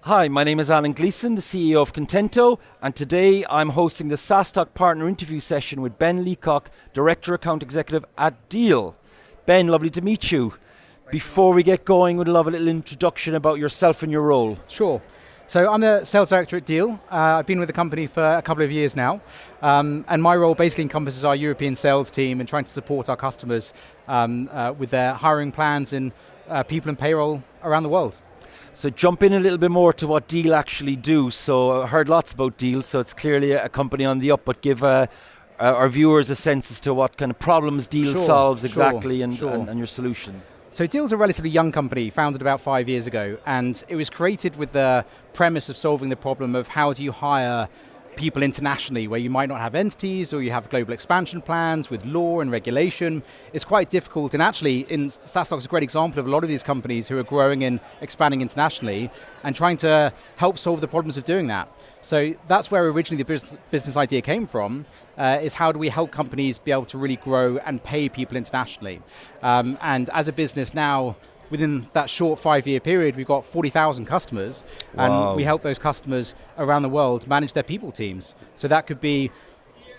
Hi, my name is Alan Gleeson, the CEO of Contento, and today I'm hosting the SaaStock Partner Interview session with Ben Leacock, Director Account Executive at Deel. Ben, lovely to meet you. Before we get going, we'd love a little introduction about yourself and your role. Sure. So I'm the sales director at Deel. I've been with the company for a couple of years now, and my role basically encompasses our European sales team and trying to support our customers with their hiring plans and people and payroll around the world. So jump in a little bit more to what Deel actually do. So I heard lots about Deel, so it's clearly a company on the up, but give our viewers a sense as to what kind of problems Deel solves exactly and your solution. So Deel's a relatively young company, founded about 5 years ago, and it was created with the premise of solving the problem of how do you hire people internationally where you might not have entities or you have global expansion plans with law and regulation. It's quite difficult, and actually SaaStock is a great example of a lot of these companies who are growing and expanding internationally and trying to help solve the problems of doing that. So that's where originally the business idea came from, is how do we help companies be able to really grow and pay people internationally. And as a business now, within that short 5-year period, we've got 40,000 customers, and we help those customers around the world manage their people teams. So that could be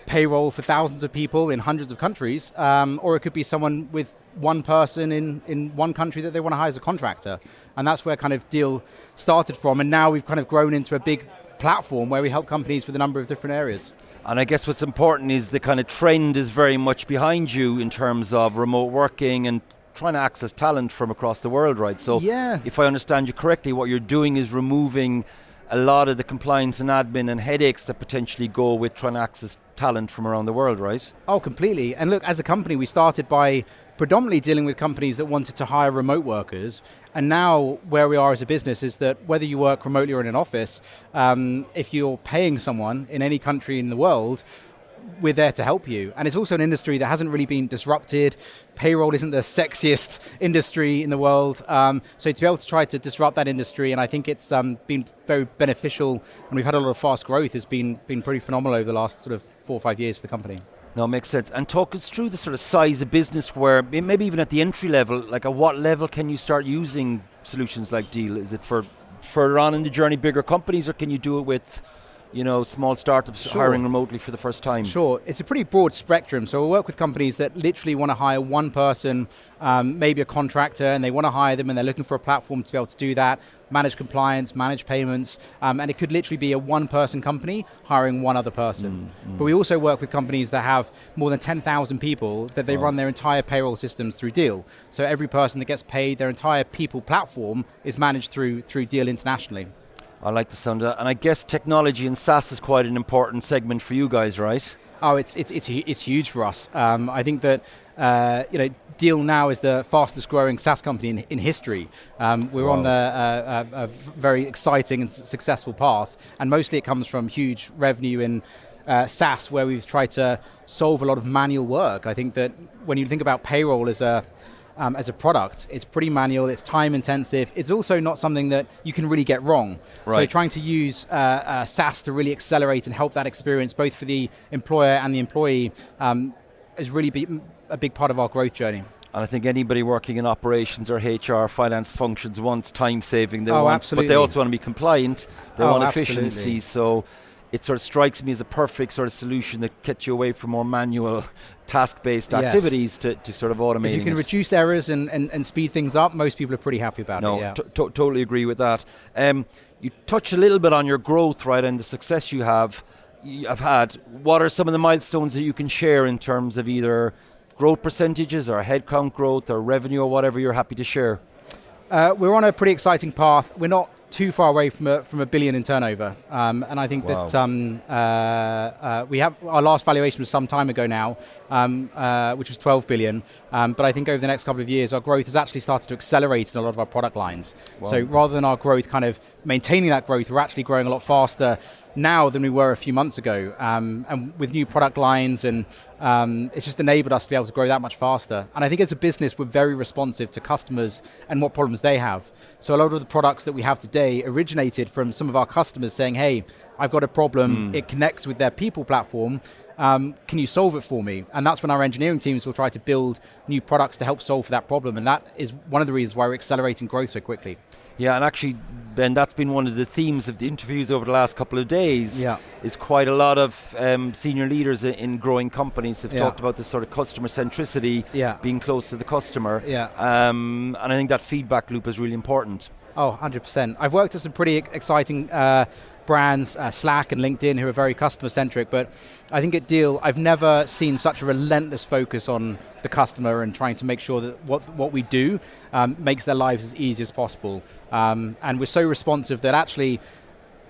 payroll for thousands of people in hundreds of countries, or it could be someone with one person in one country that they want to hire as a contractor. And that's where kind of Deel started from, and now we've kind of grown into a big platform where we help companies with a number of different areas. And I guess what's important is the kind of trend is very much behind you in terms of remote working and trying to access talent from across the world, right? So if I understand you correctly, what you're doing is removing a lot of the compliance and admin and headaches that potentially go with trying to access talent from around the world, right? Oh, completely. And look, as a company, we started by predominantly dealing with companies that wanted to hire remote workers. And now where we are as a business is that whether you work remotely or in an office, if you're paying someone in any country in the world, we're there to help you. And it's also an industry that hasn't really been disrupted. Payroll isn't the sexiest industry in the world. So to be able to try to disrupt that industry, and I think it's been very beneficial, and we've had a lot of fast growth, has been pretty phenomenal over the last sort of 4 or 5 years for the company. No, it makes sense. And talk us through the sort of size of business where, maybe even at the entry level, like at what level can you start using solutions like Deel? Is it for further on in the journey, bigger companies, or can you do it with small startups hiring remotely for the first time? Sure, it's a pretty broad spectrum. So we work with companies that literally want to hire one person, maybe a contractor, and they want to hire them and they're looking for a platform to be able to do that, manage compliance, manage payments, and it could literally be a one-person company hiring one other person. But we also work with companies that have more than 10,000 people that they run their entire payroll systems through Deel. So every person that gets paid, their entire people platform is managed through Deel internationally. I like the sound of that. And I guess technology and SaaS is quite an important segment for you guys, right? Oh, it's huge for us. I think that Deel now is the fastest growing SaaS company in history. We're on a very exciting and successful path, and mostly it comes from huge revenue in SaaS, where we've tried to solve a lot of manual work. I think that when you think about payroll as a product, it's pretty manual, it's time intensive, it's also not something that you can really get wrong. Right. So trying to use SaaS to really accelerate and help that experience both for the employer and the employee is really a big part of our growth journey. And I think anybody working in operations or HR, finance functions wants time saving, absolutely. But they also want to be compliant, they want efficiency, absolutely. So it sort of strikes me as a perfect sort of solution that gets you away from more manual task-based activities to sort of automating. If you can reduce errors and speed things up, most people are pretty happy about it. No, totally agree with that. You touch a little bit on your growth, right, and the success you have had. What are some of the milestones that you can share in terms of either growth percentages or headcount growth or revenue or whatever you're happy to share? We're on a pretty exciting path. We're not too far away from a billion in turnover, and I think that we have our last valuation was some time ago now, which was 12 billion. But I think over the next couple of years, our growth has actually started to accelerate in a lot of our product lines. Wow. So rather than our growth kind of maintaining that growth, we're actually growing a lot faster now than we were a few months ago, and with new product lines, and it's just enabled us to be able to grow that much faster. And I think as a business, we're very responsive to customers and what problems they have. So a lot of the products that we have today originated from some of our customers saying, hey, I've got a problem, it connects with their people platform, can you solve it for me? And that's when our engineering teams will try to build new products to help solve for that problem, and that is one of the reasons why we're accelerating growth so quickly. Yeah, and actually Ben, that's been one of the themes of the interviews over the last couple of days. Yeah. Is quite a lot of senior leaders in growing companies have talked about this sort of customer centricity, being close to the customer. Yeah. And I think that feedback loop is really important. Oh, 100%. I've worked at some pretty exciting brands, Slack and LinkedIn, who are very customer-centric, but I think at Deel, I've never seen such a relentless focus on the customer and trying to make sure that what we do makes their lives as easy as possible. And we're so responsive that actually,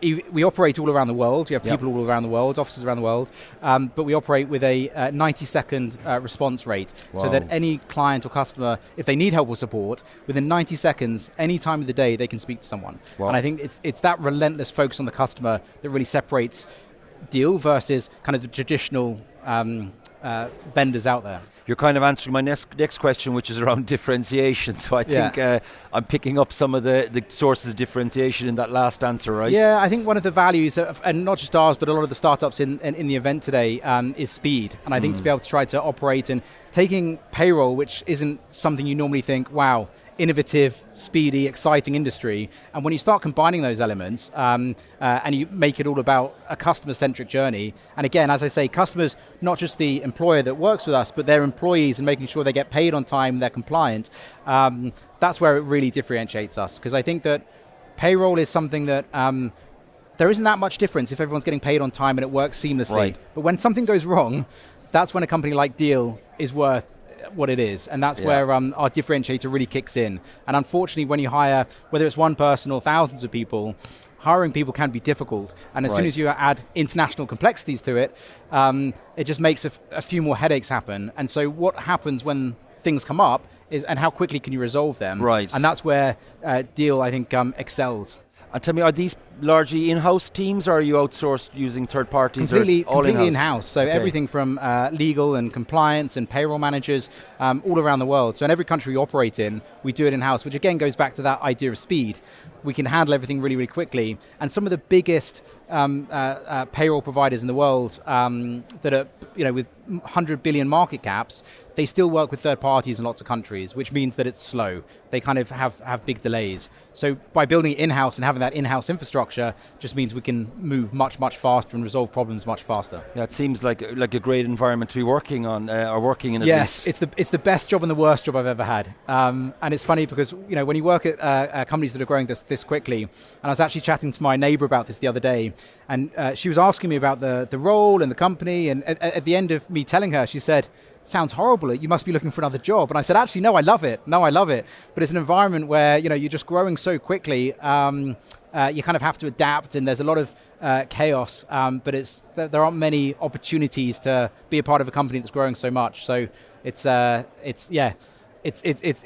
we operate all around the world. We have people all around the world, offices around the world, but we operate with a 90-second response rate, so that any client or customer, if they need help or support, within 90 seconds, any time of the day, they can speak to someone. Wow. And I think it's that relentless focus on the customer that really separates Deel versus kind of the traditional vendors out there. You're kind of answering my next question, which is around differentiation. So I think I'm picking up some of the sources of differentiation in that last answer, right? Yeah, I think one of the values, and not just ours, but a lot of the startups in the event today, is speed. And I think to be able to try to operate and taking payroll, which isn't something you normally think, wow, innovative, speedy, exciting industry. And when you start combining those elements and you make it all about a customer-centric journey, and again, as I say, customers, not just the employer that works with us, but their employees and making sure they get paid on time, they're compliant, that's where it really differentiates us. Because I think that payroll is something that there isn't that much difference if everyone's getting paid on time and it works seamlessly. Right. But when something goes wrong, that's when a company like Deel is worth what it is, and that's where our differentiator really kicks in. And unfortunately, when you hire, whether it's one person or thousands of people, hiring people can be difficult. And as soon as you add international complexities to it, it just makes a few more headaches happen. And so what happens when things come up is, and how quickly can you resolve them? Right. And that's where Deel, I think, excels. And tell me, are these largely in-house teams, or are you outsourced using third parties? Completely in-house. So everything from legal and compliance and payroll managers all around the world. So in every country we operate in, we do it in-house, which again goes back to that idea of speed. We can handle everything really, really quickly. And some of the biggest payroll providers in the world that are, with 100 billion market caps, they still work with third parties in lots of countries, which means that it's slow. They kind of have big delays. So by building it in-house and having that in-house infrastructure just means we can move much, much faster and resolve problems much faster. Yeah, it seems like a great environment to be working on, or working in at least. Yes, it's the best job and the worst job I've ever had. And it's funny because, when you work at companies that are growing this quickly, and I was actually chatting to my neighbor about this the other day, and she was asking me about the role and the company, and at the end of me telling her, she said, "Sounds horrible, you must be looking for another job." And I said, actually, no, I love it. But it's an environment where, you're just growing so quickly, you kind of have to adapt, and there's a lot of chaos, but there aren't many opportunities to be a part of a company that's growing so much. So it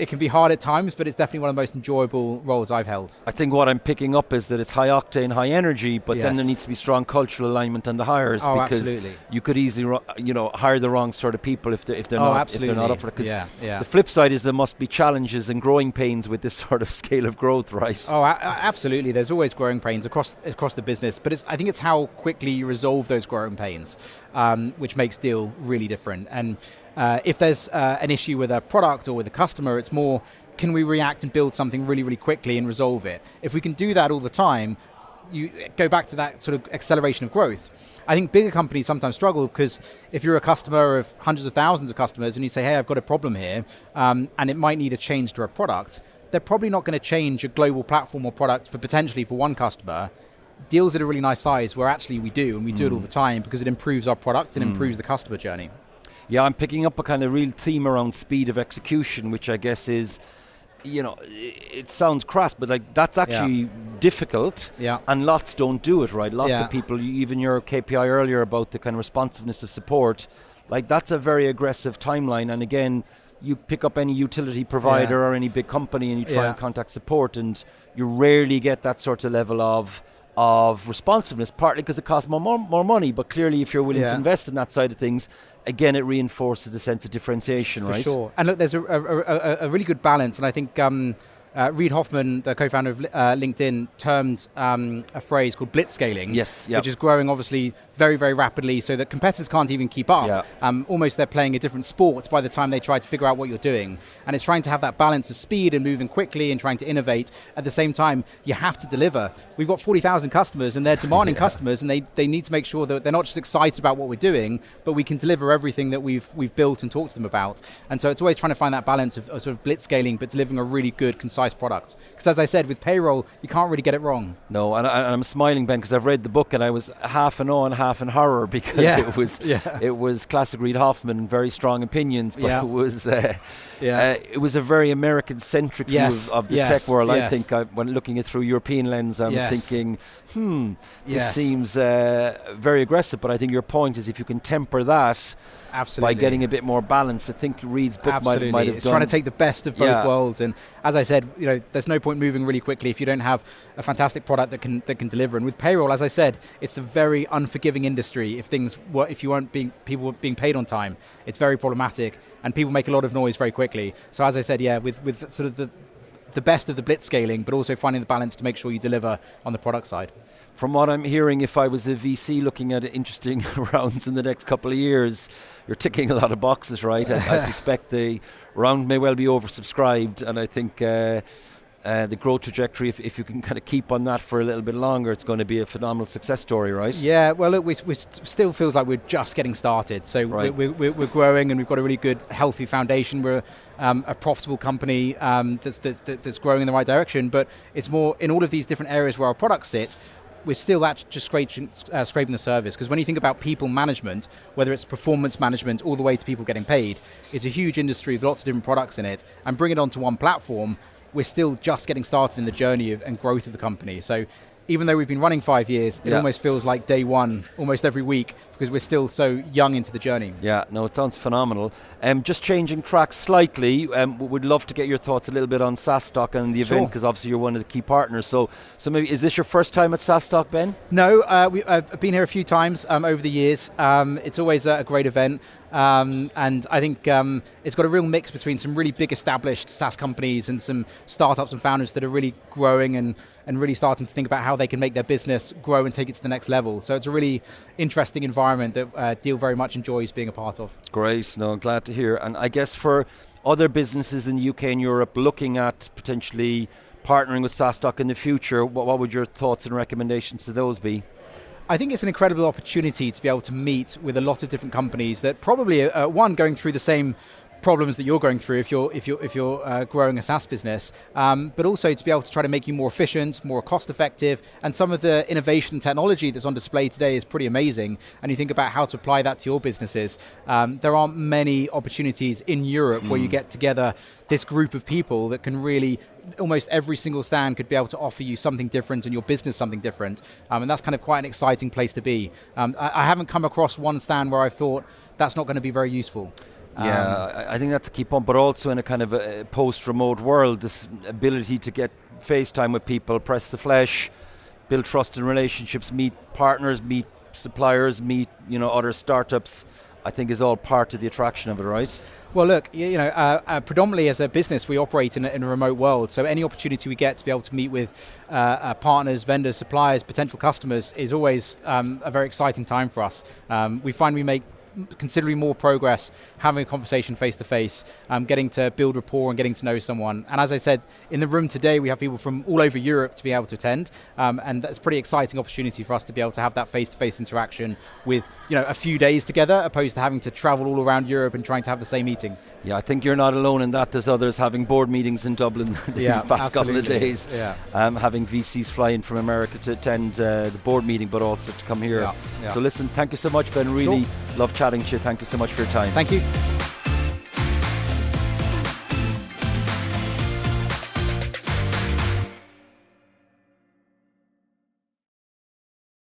can be hard at times, but it's definitely one of the most enjoyable roles I've held. I think what I'm picking up is that it's high octane, high energy, but then there needs to be strong cultural alignment on the hires, because absolutely. You could easily, hire the wrong sort of people if they're not up for it. Because the flip side is there must be challenges and growing pains with this sort of scale of growth, right? Oh, absolutely. There's always growing pains across the business, but I think it's how quickly you resolve those growing pains, which makes Deel really different. And if there's an issue with a product or with a customer, it's more, can we react and build something really, really quickly and resolve it? If we can do that all the time, you go back to that sort of acceleration of growth. I think bigger companies sometimes struggle because if you're a customer of hundreds of thousands of customers and you say, hey, I've got a problem here, and it might need a change to a product, they're probably not going to change a global platform or product for one customer. Deel's at a really nice size where actually we do, and we do it all the time because it improves our product and improves the customer journey. Yeah, I'm picking up a kind of real theme around speed of execution, which I guess is, it sounds crass, but that's actually difficult, and lots don't do it, right? Lots of people, even your KPI earlier about the kind of responsiveness of support, that's a very aggressive timeline. And again, you pick up any utility provider or any big company and you try and contact support, and you rarely get that sort of level of responsiveness, partly because it costs more money, but clearly if you're willing to invest in that side of things, again, it reinforces the sense of differentiation, right? For sure. And look, there's a really good balance, and I think Reid Hoffman, the co-founder of LinkedIn, termed a phrase called blitzscaling, which is growing obviously very, very rapidly so that competitors can't even keep up. Yeah. Almost they're playing a different sport by the time they try to figure out what you're doing. And it's trying to have that balance of speed and moving quickly and trying to innovate. At the same time, you have to deliver. We've got 40,000 customers and they're demanding customers, and they need to make sure that they're not just excited about what we're doing, but we can deliver everything that we've built and talked to them about. And so it's always trying to find that balance of sort of blitzscaling, but delivering a really good, concise product. Because as I said, with payroll, you can't really get it wrong. No, and I'm smiling, Ben, because I've read the book and I was half in awe and half in horror, because it was classic Reid Hoffman, very strong opinions, but it was a very American-centric view of the tech world. I think when looking at through European lens, I was thinking, this seems very aggressive, but I think your point is if you can temper that by getting a bit more balance. I think Reid's book might have It's trying to take the best of both worlds, and as I said, there's no point moving really quickly if you don't have a fantastic product that can deliver. And with payroll, as I said, it's a very unforgiving industry. If you weren't people being paid on time, it's very problematic, and people make a lot of noise very quickly. So as I said, with sort of the best of the blitzscaling, but also finding the balance to make sure you deliver on the product side. From what I'm hearing, if I was a VC looking at interesting rounds in the next couple of years, you're ticking a lot of boxes, right? I suspect the round may well be oversubscribed, and I think the growth trajectory, if you can kind of keep on that for a little bit longer, it's going to be a phenomenal success story, right? Yeah, well, look, we still feels like we're just getting started. So we're growing, and we've got a really good, healthy foundation. We're a profitable company that's growing in the right direction, but it's more in all of these different areas where our products sit. We're still actually just scraping the surface, because when you think about people management, whether it's performance management all the way to people getting paid, it's a huge industry with lots of different products in it, and bring it onto one platform, we're still just getting started in the journey and growth of the company. So even though we've been running 5 years, it almost feels like day one, almost every week, because we're still so young into the journey. Yeah, no, it sounds phenomenal. Just changing tracks slightly, we'd love to get your thoughts a little bit on SaaStock and the event, because obviously you're one of the key partners. So maybe, is this your first time at SaaStock, Ben? No, I've been here a few times over the years. It's always a great event. And I think it's got a real mix between some really big established SaaS companies and some startups and founders that are really growing and really starting to think about how they can make their business grow and take it to the next level. So it's a really interesting environment that Deel very much enjoys being a part of. Great, no, I'm glad to hear. And I guess for other businesses in the UK and Europe looking at potentially partnering with SaaStock in the future, what would your thoughts and recommendations to those be? I think it's an incredible opportunity to be able to meet with a lot of different companies that probably one going through the same problems that you're going through if you're growing a SaaS business, but also to be able to try to make you more efficient, more cost effective, and some of the innovation technology that's on display today is pretty amazing, and you think about how to apply that to your businesses. There aren't many opportunities in Europe where you get together this group of people that can really, almost every single stand could be able to offer you something different and your business something different, and that's kind of quite an exciting place to be. I haven't come across one stand where I thought that's not going to be very useful. Yeah, I think that's a key point, but also in a kind of a post-remote world, this ability to get FaceTime with people, press the flesh, build trust and relationships, meet partners, meet suppliers, meet other startups, I think is all part of the attraction of it, right? Well, look, predominantly as a business, we operate in a remote world, so any opportunity we get to be able to meet with partners, vendors, suppliers, potential customers is always a very exciting time for us. We find we make considerably more progress having a conversation face to face, getting to build rapport and getting to know someone. And as I said, in the room today we have people from all over Europe to be able to attend, and that's a pretty exciting opportunity for us to be able to have that face to face interaction with a few days together, opposed to having to travel all around Europe and trying to have the same meetings. Yeah, I think you're not alone in that. There's others having board meetings in Dublin these past couple of days, having VCs fly in from America to attend the board meeting, but also to come here. So listen, thank you so much, Ben. Really love chatting to you. Thank you so much for your time. Thank you.